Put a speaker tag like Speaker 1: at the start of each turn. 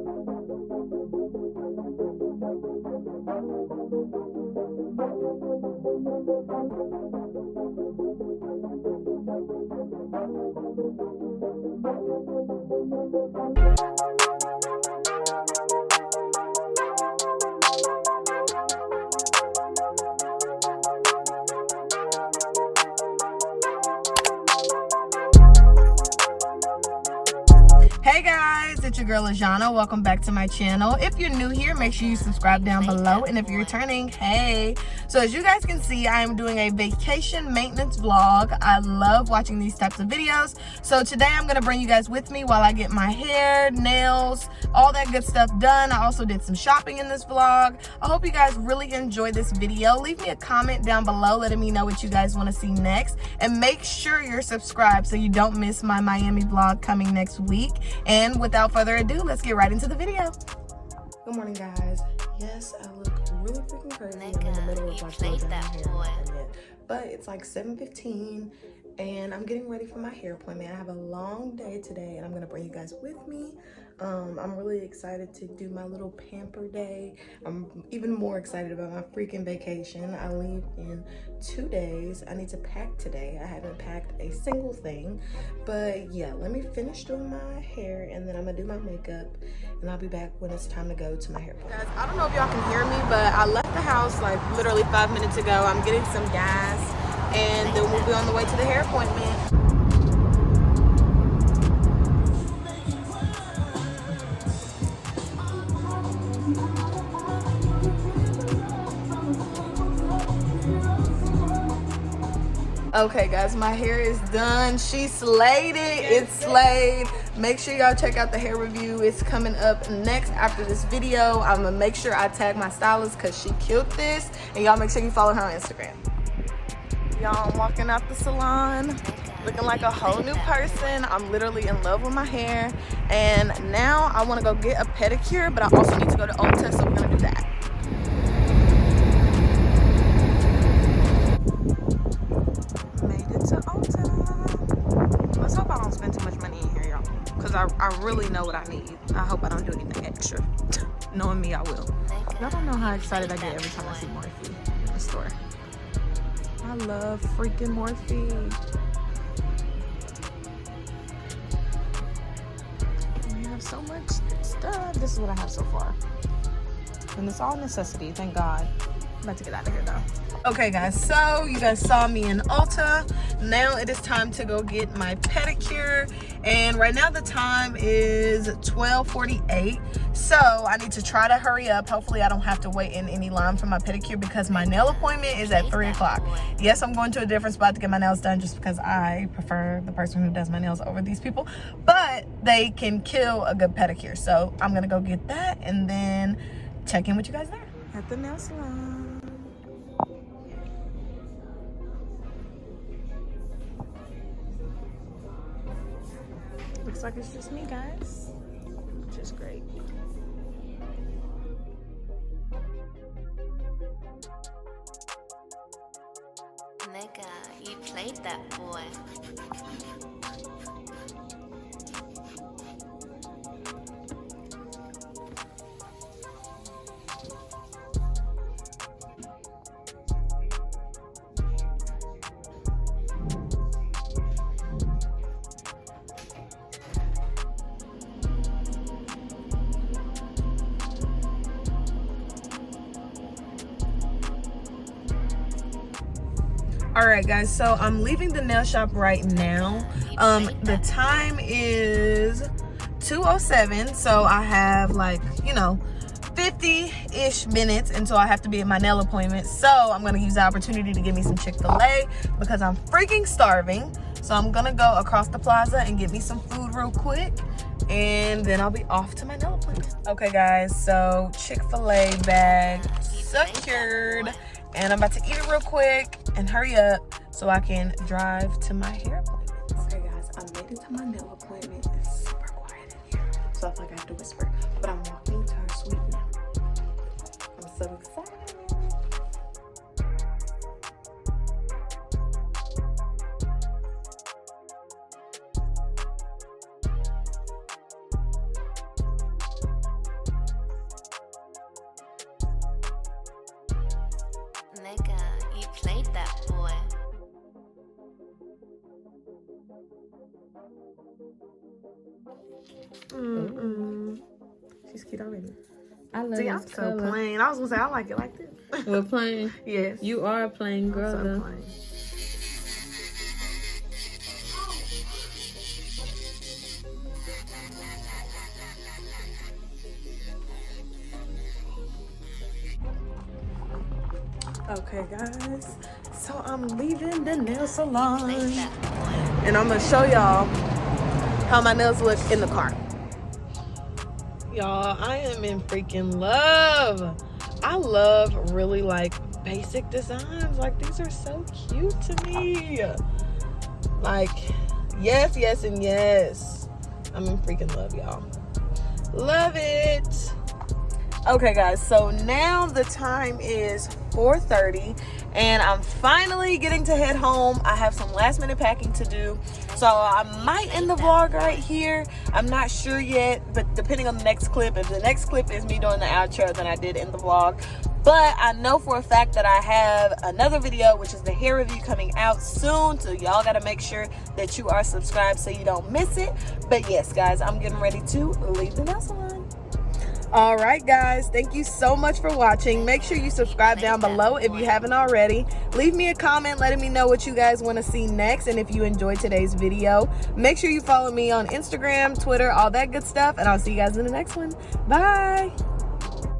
Speaker 1: Hey guys, it's your girl Ajana. Welcome back to my channel. If you're new here, make sure you subscribe down below, and if you're returning, hey. So as you guys can see, I am doing a vacation maintenance vlog. I love watching these types of videos. So today I'm gonna bring you guys with me while I get my hair, nails, all that good stuff done. I also did some shopping in this vlog. I hope you guys really enjoy this video. Leave me a comment down below letting me know what you guys want to see next, and make sure you're subscribed so you don't miss my Miami vlog coming next week. And without further ado, let's get right into the video. Good morning, guys. Yes, I look really freaking crazy. I'm in the middle of like that hair, but it's like 7:15 and I'm getting ready for my hair appointment. I have a long day today and I'm gonna bring you guys with me. I'm really excited to do my little pamper day. I'm even more excited about my freaking vacation. I leave in 2 days. I need to pack today. I haven't packed a single thing, but yeah, let me finish doing my hair and then I'm gonna do my makeup and I'll be back when it's time to go to my hair appointment. Guys, I don't know if y'all can hear me, but I left the house like literally 5 minutes ago. I'm getting some gas and then we'll be on the way to the hair appointment. Okay guys, my hair is done. She slayed it. It's slayed. Make sure y'all check out the hair review. It's coming up next after this video. I'm gonna make sure I tag my stylist because she killed this, and y'all make sure you follow her on Instagram. Y'all, I'm walking out the salon looking like a whole new person. I'm literally in love with my hair, and now I want to go get a pedicure, but I also need to go to Ulta, so we're gonna do that. To Ulta. Let's hope I don't spend too much money in here, y'all, because I really know what I need. I hope I don't do anything extra. Knowing me, I will. Y'all don't know how excited I get every time I see Morphe in the store. I love freaking Morphe. We have so much stuff. This is what I have so far, and it's all necessity, thank God. I'm about to get out of here though. Okay guys, so you guys saw me in Ulta. Now it is time to go get my pedicure, and right now the time is 12:48, so I need to try to hurry up. Hopefully I don't have to wait in any line for my pedicure because my nail appointment is at 3 o'clock. Yes, I'm going to a different spot to get my nails done just because I prefer the person who does my nails over these people, but they can kill a good pedicure. So I'm gonna go get that and then check in with you guys there at the nail salon. Looks like it's just me, guys, which is great.
Speaker 2: Nigga, you played that boy.
Speaker 1: All right guys, so I'm leaving the nail shop right now. The time is 2:07, so I have like, you know, 50-ish minutes until I have to be at my nail appointment. So I'm gonna use the opportunity to get me some Chick-fil-A because I'm freaking starving. So I'm gonna go across the plaza and get me some food real quick, and then I'll be off to my nail appointment. Okay guys, so Chick-fil-A bag secured, and I'm about to eat it real quick and hurry up so I can drive to my hair appointment. Okay guys, I made it to my nail appointment. It's super quiet in here, so I feel like I have to whisper, but I'm walking to her suite now. I'm so excited.
Speaker 2: that boy.
Speaker 1: She's cute already.
Speaker 3: I love
Speaker 1: See,
Speaker 3: this
Speaker 1: I'm so
Speaker 3: color.
Speaker 1: plain. I was gonna say I like it like this.
Speaker 3: We're plain.
Speaker 1: Yes.
Speaker 3: You are a plain girl,
Speaker 1: so
Speaker 3: though.
Speaker 1: plain. Okay, guys. So I'm leaving the nail salon,
Speaker 2: Played that boy.
Speaker 1: and I'm gonna show y'all how my nails look in the car. Y'all, I am in freaking love. I love really like basic designs. Like, these are so cute to me. Like, yes, yes, and yes. I'm in freaking love, y'all. Love it. Okay, guys, so now the time is 4:30 and I'm finally getting to head home. I have some last minute packing to do, so I might end the vlog right here. I'm not sure yet, but depending on the next clip, if the next clip is me doing the outro, then I did end the vlog. But I know for a fact that I have another video, which is the hair review, coming out soon, so y'all gotta make sure that you are subscribed so you don't miss it. But yes, guys, I'm getting ready to leave the nail salon. All right, guys, thank you so much for watching. Make sure you subscribe down below if you haven't already. Leave me a comment letting me know what you guys want to see next, and if you enjoyed today's video, make sure you follow me on Instagram, Twitter, all that good stuff, and I'll see you guys in the next one. Bye.